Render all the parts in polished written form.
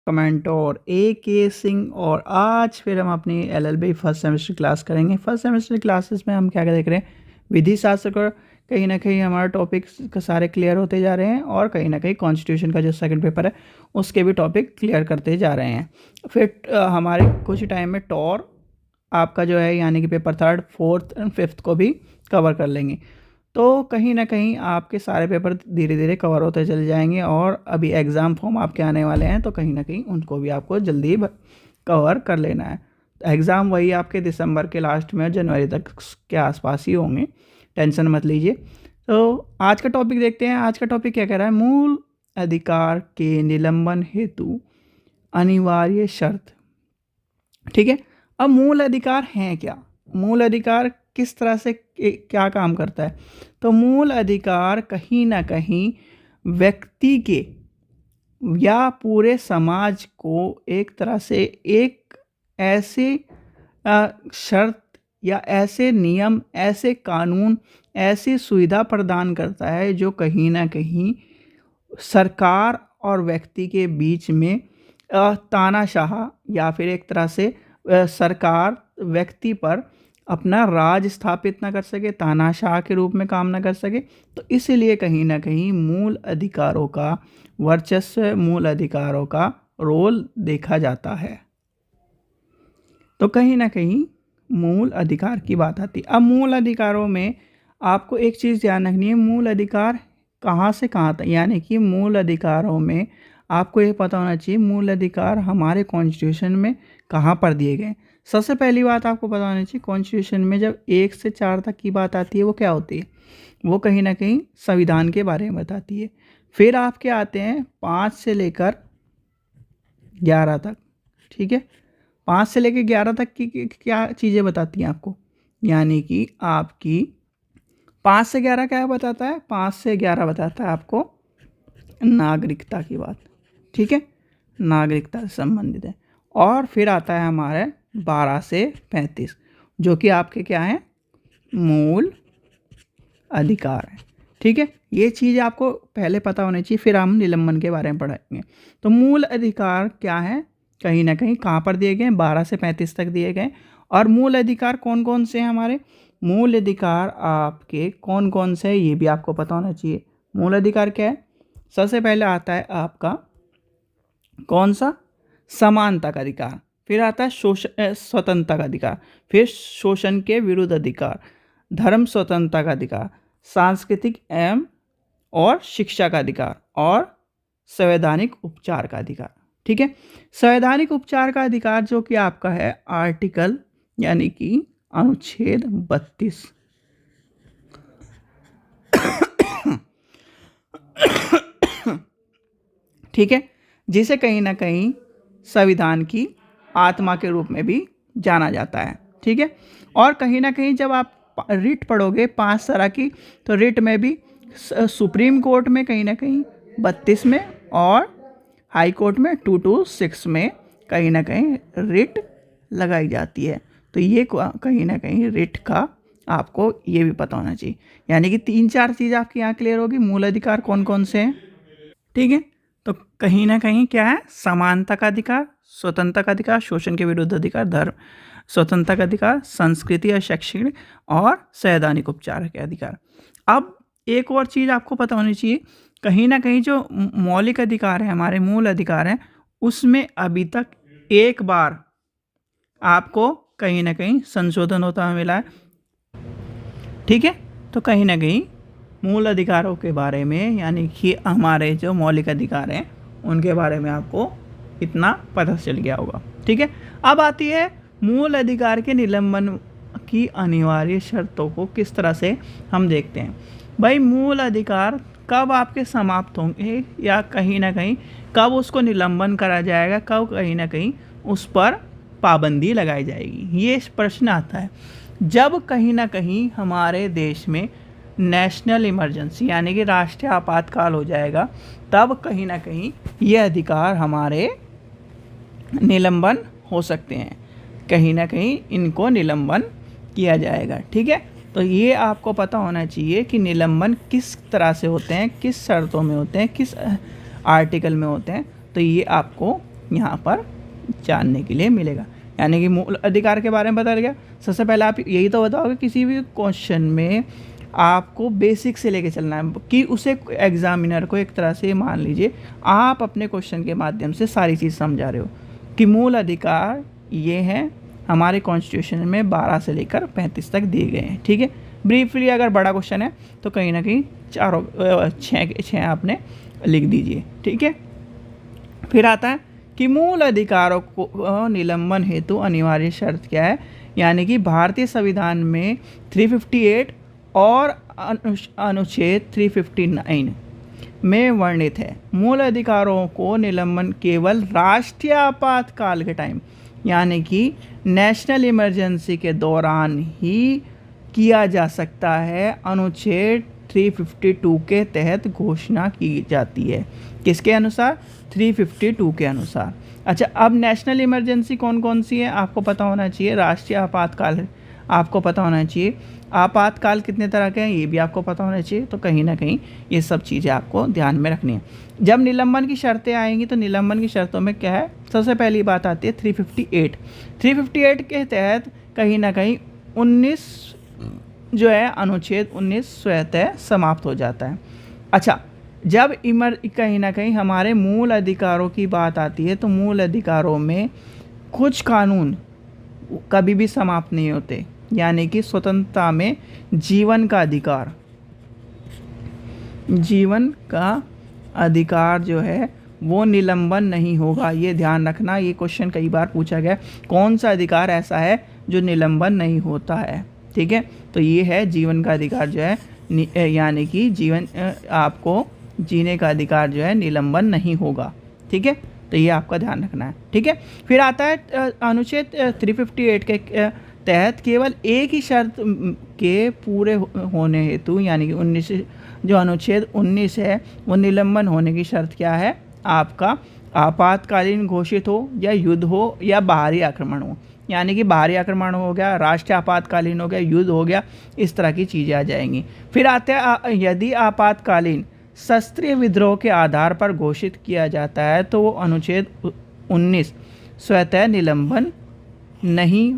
कमेंटोर ए के सिंह। और आज फिर हम अपनी एलएलबी फर्स्ट सेमेस्टर क्लास करेंगे। फर्स्ट सेमेस्टर क्लासेस में हम क्या क्या देख रहे हैं, विधि शास्त्र का कहीं ना कहीं हमारा टॉपिक सारे क्लियर होते जा रहे हैं, और कहीं ना कहीं कॉन्स्टिट्यूशन का जो सेकंड पेपर है उसके भी टॉपिक क्लियर करते जा रहे हैं। फिर हमारे कुछ टाइम में टॉर आपका जो है यानी कि paper 3rd, 4th and 5th को भी कवर कर लेंगे। तो कहीं ना कहीं आपके सारे पेपर धीरे धीरे कवर होते चले जाएंगे, और अभी एग्ज़ाम फॉर्म आपके आने वाले हैं, तो कहीं ना कहीं उनको भी आपको जल्दी कवर कर लेना है। एग्ज़ाम वही आपके दिसंबर के लास्ट में, जनवरी तक के आसपास ही होंगे, टेंशन मत लीजिए। तो आज का टॉपिक देखते हैं। आज का टॉपिक क्या कह रहा है, मूल अधिकार के निलंबन हेतु अनिवार्य शर्त। ठीक है, अब मूल अधिकार हैं क्या, मूल अधिकार किस तरह से क्या काम करता है। तो मूल अधिकार कहीं ना कहीं व्यक्ति के या पूरे समाज को एक तरह से एक ऐसे शर्त या ऐसे नियम, ऐसे कानून, ऐसी सुविधा प्रदान करता है जो कहीं ना कहीं सरकार और व्यक्ति के बीच में तानाशाह या फिर एक तरह से सरकार व्यक्ति पर अपना राज स्थापित ना कर सके, तानाशाह के रूप में काम ना कर सके। तो इसीलिए कहीं ना कहीं मूल अधिकारों का वर्चस्व, मूल अधिकारों का रोल देखा जाता है। तो कहीं ना कहीं मूल अधिकार की बात आती है। अब मूल अधिकारों में आपको एक चीज़ ध्यान रखनी है, मूल अधिकार कहाँ से कहाँ तक, यानी कि मूल अधिकारों में आपको ये पता होना चाहिए मूल अधिकार हमारे कॉन्स्टिट्यूशन में कहाँ पर दिए गए। सबसे पहली बात आपको पता होनी चाहिए, कॉन्स्टिट्यूशन में जब 1 से 4 तक की बात आती है वो क्या होती है, वो कहीं ना कहीं संविधान के बारे में बताती है। फिर आपके आते हैं 5 से लेकर 11 तक। ठीक है, 5 से लेकर 11 तक की क्या चीज़ें बताती हैं आपको, यानी कि आपकी 5 से 11 क्या बताता है, 5 से 11 बताता है आपको नागरिकता की बात। ठीक है, नागरिकता से संबंधित है। और फिर आता है हमारे 12 से 35 जो कि आपके क्या हैं, मूल अधिकार है। ठीक है, ये चीज़ आपको पहले पता होनी चाहिए, फिर हम निलंबन के बारे में पढ़ेंगे। तो मूल अधिकार क्या है, कहीं ना कहीं कहाँ पर दिए गए, 12 से 35 तक दिए गए। और मूल अधिकार कौन कौन से हैं हमारे, मूल अधिकार आपके कौन कौन से हैं ये भी आपको पता होना चाहिए। मूल अधिकार क्या है, सबसे पहले आता है आपका कौन सा, समानता का अधिकार। फिर आता है स्वतंत्रता का अधिकार, फिर शोषण के विरुद्ध अधिकार, धर्म स्वतंत्रता का अधिकार, सांस्कृतिक एवं और शिक्षा का अधिकार, और संवैधानिक उपचार का अधिकार। ठीक है, संवैधानिक उपचार का अधिकार जो कि आपका है आर्टिकल यानी कि अनुच्छेद 32। ठीक है, जिसे कहीं ना कहीं संविधान की आत्मा के रूप में भी जाना जाता है। ठीक है, और कहीं ना कहीं जब आप रिट पढ़ोगे 5 तरह की, तो रिट में भी सुप्रीम कोर्ट में कहीं ना कहीं 32 में, और हाई कोर्ट में 226 में कहीं ना कहीं रिट लगाई जाती है। तो ये कहीं ना कहीं रिट का आपको ये भी पता होना चाहिए, यानी कि 3-4 चीज़ आपकी यहाँ क्लियर होगी, मूल अधिकार कौन कौन से हैं। ठीक है, तो कहीं ना कहीं क्या है, समानता का अधिकार, स्वतंत्रता का अधिकार, शोषण के विरुद्ध अधिकार, धर्म स्वतंत्रता का अधिकार, संस्कृति और शैक्षणिक और संवैधानिक उपचार के अधिकार। अब एक और चीज़ आपको पता होनी चाहिए, कहीं ना कहीं जो मौलिक अधिकार है, हमारे मूल अधिकार हैं, उसमें अभी तक एक बार आपको कहीं ना कहीं संशोधन होता हुआ मिला है। ठीक है, तो कहीं ना कहीं मूल अधिकारों के बारे में, यानी कि हमारे जो मौलिक अधिकार हैं उनके बारे में आपको इतना पता चल गया होगा। ठीक है, अब आती है मूल अधिकार के निलंबन की अनिवार्य शर्तों को किस तरह से हम देखते हैं। भाई, मूल अधिकार कब आपके समाप्त होंगे, या कहीं ना कहीं कब उसको निलंबन करा जाएगा, कब कहीं ना कहीं उस पर पाबंदी लगाई जाएगी, ये प्रश्न आता है जब कहीं ना कहीं हमारे देश में नेशनल इमरजेंसी यानी कि राष्ट्रीय आपातकाल हो जाएगा, तब कहीं ना कहीं ये अधिकार हमारे निलंबन हो सकते हैं, कहीं ना कहीं इनको निलंबन किया जाएगा। ठीक है, तो ये आपको पता होना चाहिए कि निलंबन किस तरह से होते हैं, किस शर्तों में होते हैं, किस आर्टिकल में होते हैं, तो ये आपको यहाँ पर जानने के लिए मिलेगा। यानी कि मूल अधिकार के बारे में बता गया। सबसे पहले आप यही तो बताओगे किसी भी क्वेश्चन में आपको बेसिक से लेके चलना है कि उसे एग्जामिनर को एक तरह से मान लीजिए आप अपने क्वेश्चन के माध्यम से सारी चीज़ समझा रहे हो कि मूल अधिकार ये हैं हमारे कॉन्स्टिट्यूशन में 12 से लेकर 35 तक दिए गए हैं। ठीक है, ब्रीफली अगर बड़ा क्वेश्चन है तो कहीं ना कहीं छः आपने लिख दीजिए। ठीक है, फिर आता है कि मूल अधिकारों को निलंबन हेतु अनिवार्य शर्त क्या है। यानी कि भारतीय संविधान में 358 और अनुच्छेद 359 में वर्णित है मूल अधिकारों को निलंबन केवल राष्ट्रीय आपातकाल के टाइम यानी कि नेशनल इमरजेंसी के दौरान ही किया जा सकता है। अनुच्छेद 352 के तहत घोषणा की जाती है। किसके अनुसार? 352 के अनुसार। अच्छा, अब नेशनल इमरजेंसी कौन कौन सी है आपको पता होना चाहिए। राष्ट्रीय आपातकाल आपको पता होना चाहिए। आपातकाल कितने तरह के हैं ये भी आपको पता होना चाहिए। तो कहीं ना कहीं ये सब चीज़ें आपको ध्यान में रखनी है। जब निलंबन की शर्तें आएंगी तो निलंबन की शर्तों में क्या है, सबसे पहली बात आती है 358 के तहत कहीं ना कहीं 19 जो है अनुच्छेद 19 स्वतः समाप्त हो जाता है। अच्छा, जब कहीं ना कहीं हमारे मूल अधिकारों की बात आती है तो मूल अधिकारों में कुछ कानून कभी भी समाप्त नहीं होते। यानी कि स्वतंत्रता में जीवन का अधिकार जो है वो निलंबन नहीं होगा। ये ध्यान रखना, ये क्वेश्चन कई बार पूछा गया कौन सा अधिकार ऐसा है जो निलंबन नहीं होता है। ठीक है, तो ये है जीवन का अधिकार जो है यानी कि जीवन आपको जीने का अधिकार जो है निलंबन नहीं होगा। ठीक है, तो ये आपका ध्यान रखना है। ठीक है, फिर आता है अनुच्छेद 358 के तहत केवल एक ही शर्त के पूरे होने हेतु यानी कि 19 जो अनुच्छेद 19 है वो निलंबन होने की शर्त क्या है आपका आपातकालीन घोषित हो या युद्ध हो या बाहरी आक्रमण हो। यानी कि बाहरी आक्रमण हो गया, राष्ट्रीय आपातकालीन हो गया, युद्ध हो गया, इस तरह की चीज़ें आ जाएंगी। फिर आते हैं यदि आपातकालीन शस्त्रीय विद्रोह के आधार पर घोषित किया जाता है तो वो अनुच्छेद 19 स्वतः निलंबन नहीं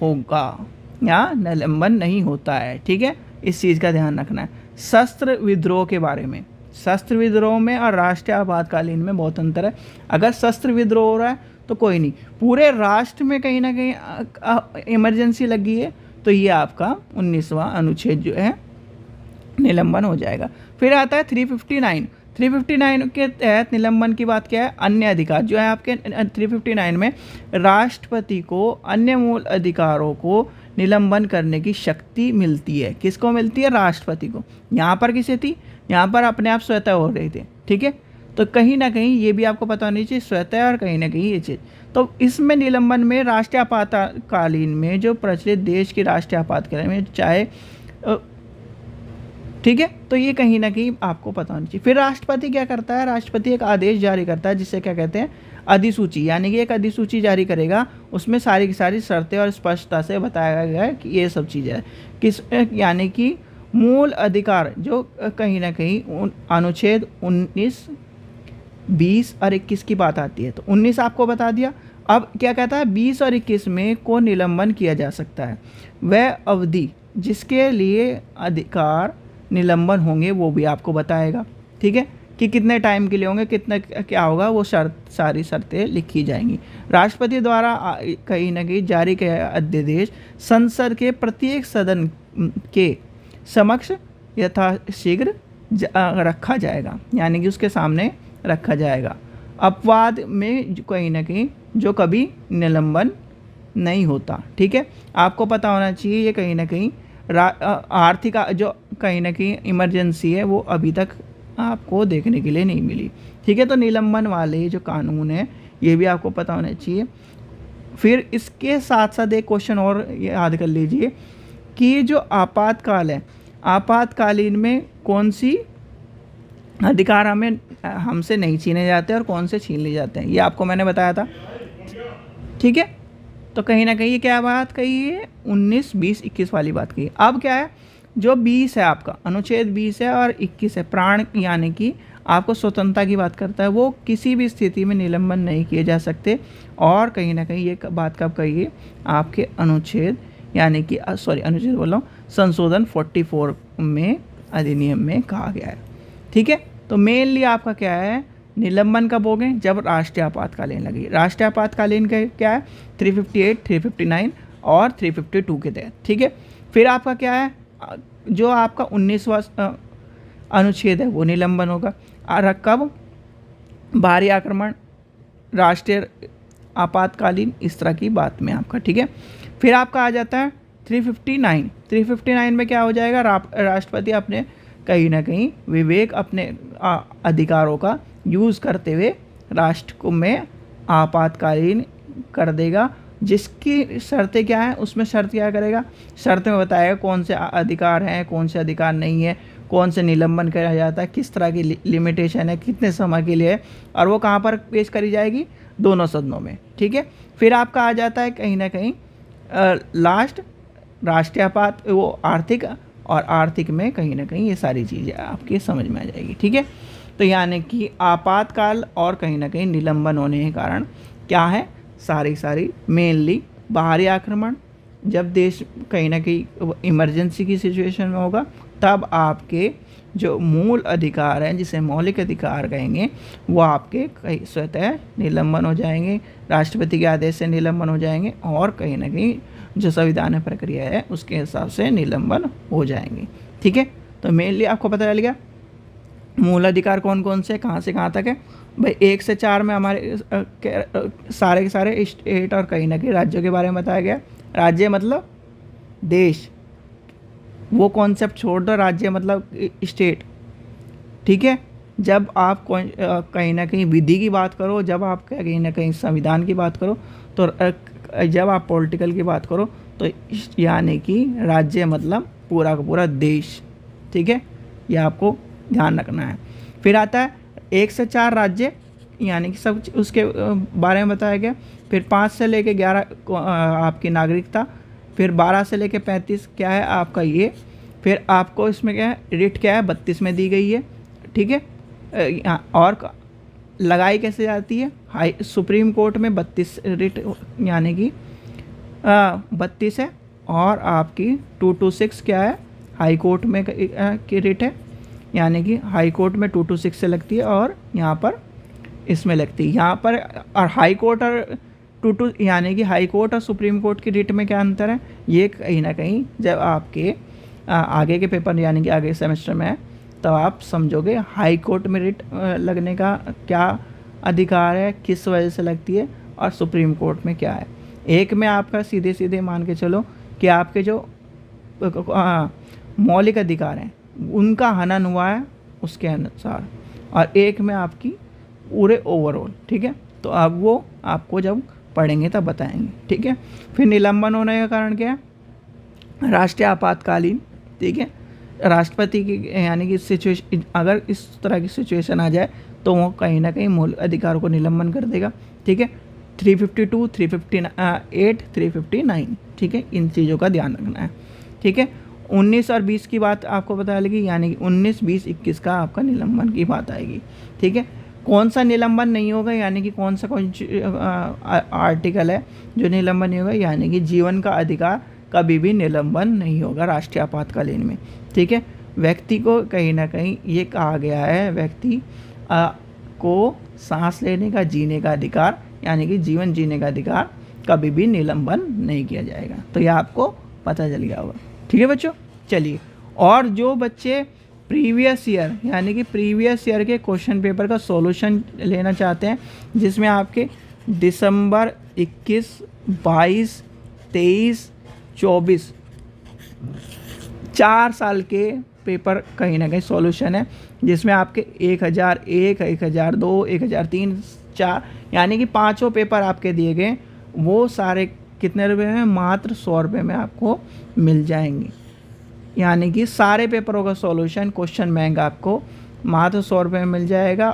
होगा या निलंबन नहीं होता है। ठीक है, इस चीज़ का ध्यान रखना है। शस्त्र विद्रोह के बारे में, शस्त्र विद्रोह में और राष्ट्रीय आपातकालीन में बहुत अंतर है। अगर शस्त्र विद्रोह हो रहा है तो कोई नहीं, पूरे राष्ट्र में कहीं ना कहीं इमरजेंसी लगी है तो ये आपका 19वां अनुच्छेद जो है निलंबन हो जाएगा। फिर आता है 359 के तहत निलंबन की बात क्या है, अन्य अधिकार जो है आपके 359 में राष्ट्रपति को अन्य मूल अधिकारों को निलंबन करने की शक्ति मिलती है। किसको मिलती है? राष्ट्रपति को। यहाँ पर किसे थी? यहाँ पर अपने आप स्वतः हो रहे थे। ठीक है, तो कहीं ना कहीं ये भी आपको पता होनी चाहिए स्वतः और कहीं ना कहीं ये चीज़। तो इसमें निलंबन में राष्ट्रीय आपातकालीन में जो प्रचलित देश की राष्ट्रीय आपातकालीन में चाहे ठीक है, तो ये कहीं ना कहीं आपको पता होनी चाहिए। फिर राष्ट्रपति क्या करता है? राष्ट्रपति एक आदेश जारी करता है जिसे क्या कहते हैं अधिसूची। यानी कि एक अधिसूची जारी करेगा, उसमें सारी की सारी शर्तें और स्पष्टता से बताया गया है कि ये सब चीज़ें किस यानी कि मूल अधिकार जो कहीं ना कहीं अनुच्छेद 19, 20 और 21 की बात आती है। तो 19 आपको बता दिया। अब क्या कहता है 20 और 21 में को निलंबन किया जा सकता है। वह अवधि जिसके लिए अधिकार निलंबन होंगे वो भी आपको बताएगा। ठीक है, कि कितने टाइम के लिए होंगे, कितना क्या होगा, वो सारी शर्तें लिखी जाएंगी। राष्ट्रपति द्वारा कहीं ना कहीं जारी किया अध्यादेश संसद के प्रत्येक सदन के समक्ष यथाशीघ्र रखा जाएगा। यानी कि उसके सामने रखा जाएगा। अपवाद में कहीं ना कहीं जो कभी निलंबन नहीं होता। ठीक है, आपको पता होना चाहिए ये कहीं ना कहीं आर्थिक जो कहीं ना कहीं इमरजेंसी है वो अभी तक आपको देखने के लिए नहीं मिली। ठीक है, तो निलंबन वाले जो कानून है ये भी आपको पता होना चाहिए। फिर इसके साथ साथ एक क्वेश्चन और याद कर लीजिए कि जो आपातकाल है, आपातकालीन में कौन सी अधिकार हमसे नहीं छीने जाते और कौन से छीन लिए जाते हैं, ये आपको मैंने बताया था। ठीक है, तो कहीं ना कहीं ये क्या बात कही है 19, 20, 21 वाली बात कही। अब क्या है जो 20 है आपका अनुच्छेद 20 है और 21 है प्राण यानी कि आपको स्वतंत्रता की बात करता है, वो किसी भी स्थिति में निलंबन नहीं किए जा सकते। और कहीं ना कहीं ये बात कब कही है, आपके अनुच्छेद यानी कि अनुच्छेद बोल रहा हूँ, संशोधन 44 में अधिनियम में कहा गया है। ठीक है, तो मेनली आपका क्या है, निलंबन कब हो गए, जब राष्ट्रीय आपातकालीन लगी। राष्ट्रीय आपातकालीन का क्या है, 358, 359 और 352 के तहत। ठीक है, फिर आपका क्या है, जो आपका 19वां अनुच्छेद है वो निलंबन होगा। और कब, बाहरी आक्रमण, राष्ट्रीय आपातकालीन, इस तरह की बात में आपका। ठीक है, फिर आपका आ जाता है 359। 359 में क्या हो जाएगा, राष्ट्रपति अपने कहीं ना कहीं विवेक, अपने अधिकारों का यूज़ करते हुए राष्ट्र को में आपातकालीन कर देगा, जिसकी शर्तें क्या है, उसमें शर्त क्या करेगा, शर्त में बताएगा कौन से अधिकार हैं, कौन से अधिकार नहीं है, कौन से निलंबन किया जाता है, किस तरह की लिमिटेशन है, कितने समय के लिए है, और वो कहाँ पर पेश करी जाएगी, दोनों सदनों में। ठीक है, फिर आपका आ जाता है कहीं ना कहीं लास्ट राष्ट्रीय आपात, वो आर्थिक, और आर्थिक में कहीं ना कहीं ये सारी चीज़ें आपकी समझ में आ जाएगी। ठीक है, तो यानी कि आपातकाल और कहीं ना कहीं निलंबन होने के कारण क्या है, सारी मेनली बाहरी आक्रमण, जब देश कहीं ना कहीं इमरजेंसी की सिचुएशन में होगा, तब आपके जो मूल अधिकार हैं, जिसे मौलिक अधिकार कहेंगे, वो आपके कहीं स्वतः निलंबन हो जाएंगे, राष्ट्रपति के आदेश से निलंबन हो जाएंगे, और कहीं ना कहीं जो संविधान प्रक्रिया है उसके हिसाब से निलंबन हो जाएंगे। ठीक है, तो मेनली आपको पता चल गया मूल अधिकार कौन कौन से, कहाँ से कहाँ तक है। भाई 1 से 4 में हमारे सारे के सारे स्टेट और कहीं ना कहीं राज्यों के बारे में बताया गया। राज्य मतलब देश, वो कॉन्सेप्ट छोड़ दो, राज्य मतलब स्टेट। ठीक है, जब आप कहीं ना कहीं विधि की बात करो, जब आप कहीं ना कहीं संविधान की बात करो, तो जब आप पॉलिटिकल की बात करो, तो यानी कि राज्य मतलब पूरा का पूरा देश। ठीक है, ये आपको ध्यान रखना है। फिर आता है 1 से 4 राज्य, यानी कि सब उसके बारे में बताया गया। फिर 5 से लेके 11 आपकी नागरिकता। फिर 12 से लेके 35 क्या है आपका ये। फिर आपको इसमें क्या है, रिट क्या है 32 में दी गई है। ठीक है, और लगाई कैसे जाती है, हाई सुप्रीम कोर्ट में 32 रिट यानी कि 32 है, और आपकी 226 क्या है, हाई कोर्ट में की रिट है, यानी कि हाई कोर्ट में 226 से लगती है, और यहाँ पर इसमें लगती है यहाँ पर। और हाई कोर्ट और 22 यानी कि हाई कोर्ट और सुप्रीम कोर्ट की रिट में क्या अंतर है, ये कहीं ना कहीं जब आपके आगे के पेपर यानी कि आगे सेमेस्टर में है, तब आप समझोगे हाई कोर्ट में रिट लगने का क्या अधिकार है, किस वजह से लगती है, और सुप्रीम कोर्ट में क्या है। एक में आपका सीधे सीधे मान के चलो कि आपके जो मौलिक अधिकार हैं उनका हनन हुआ है उसके अनुसार, और एक में आपकी पूरे ओवरऑल। ठीक है, तो अब वो आपको जब पढ़ेंगे तब बताएंगे। ठीक है, फिर निलंबन होने का कारण क्या है, राष्ट्रीय आपातकालीन। ठीक है, राष्ट्रपति की यानी कि सिचुएशन, अगर इस तरह की सिचुएशन आ जाए तो वो कहीं ना कहीं मूल अधिकार को निलंबन कर देगा। ठीक है, 352, 358, 359। ठीक है, इन चीज़ों का ध्यान रखना है। ठीक है, 19 और 20 की बात आपको पता लगी, यानी कि 19, 20, 21 का आपका निलंबन की बात आएगी। ठीक है, कौन सा निलंबन नहीं होगा, यानी कि कौन आर्टिकल है जो निलंबन नहीं होगा, यानी कि जीवन का अधिकार कभी भी निलंबन नहीं होगा राष्ट्रीय आपातकालीन में। ठीक है, व्यक्ति को कहीं ना कहीं ये कहा गया है, व्यक्ति को सांस लेने का, जीने का अधिकार, यानी कि जीवन जीने का अधिकार कभी भी निलंबन नहीं किया जाएगा। तो ये आपको पता चल गया होगा। ठीक है बच्चों, चलिए, और जो बच्चे प्रीवियस ईयर यानी कि प्रीवियस ईयर के क्वेश्चन पेपर का सॉल्यूशन लेना चाहते हैं, जिसमें आपके दिसंबर 21, 22, 23, 24 4 साल के पेपर कहीं ना कहीं सॉल्यूशन है, जिसमें आपके 1001, 1002, 1003, 4 यानी कि 5 पेपर आपके दिए गए, वो सारे कितने रुपए में, मात्र 100 रुपये में आपको मिल जाएंगे। यानी कि सारे पेपरों का सॉल्यूशन क्वेश्चन बैंक आपको मात्र 100 रुपये में मिल जाएगा।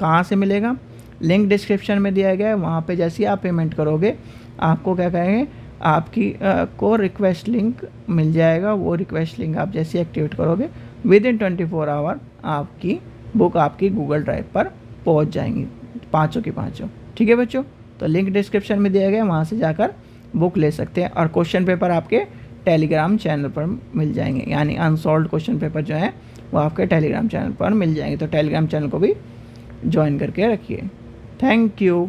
कहाँ से मिलेगा, लिंक डिस्क्रिप्शन में दिया गया है, वहाँ पे जैसे ही आप पेमेंट करोगे आपको क्या कहेंगे, आपकी को रिक्वेस्ट लिंक मिल जाएगा। वो रिक्वेस्ट लिंक आप जैसे एक्टिवेट करोगे विद इन 24 आवर आपकी बुक आपकी गूगल ड्राइव पर पहुंच जाएंगी, पाँचों की पाँचों। ठीक है बच्चों, तो लिंक डिस्क्रिप्शन में दिया गया, वहाँ से जाकर बुक ले सकते हैं। और क्वेश्चन पेपर आपके टेलीग्राम चैनल पर मिल जाएंगे, यानी अनसॉल्व्ड क्वेश्चन पेपर जो है वो आपके टेलीग्राम चैनल पर मिल जाएंगे। तो टेलीग्राम चैनल को भी ज्वाइन करके रखिए। Thank you.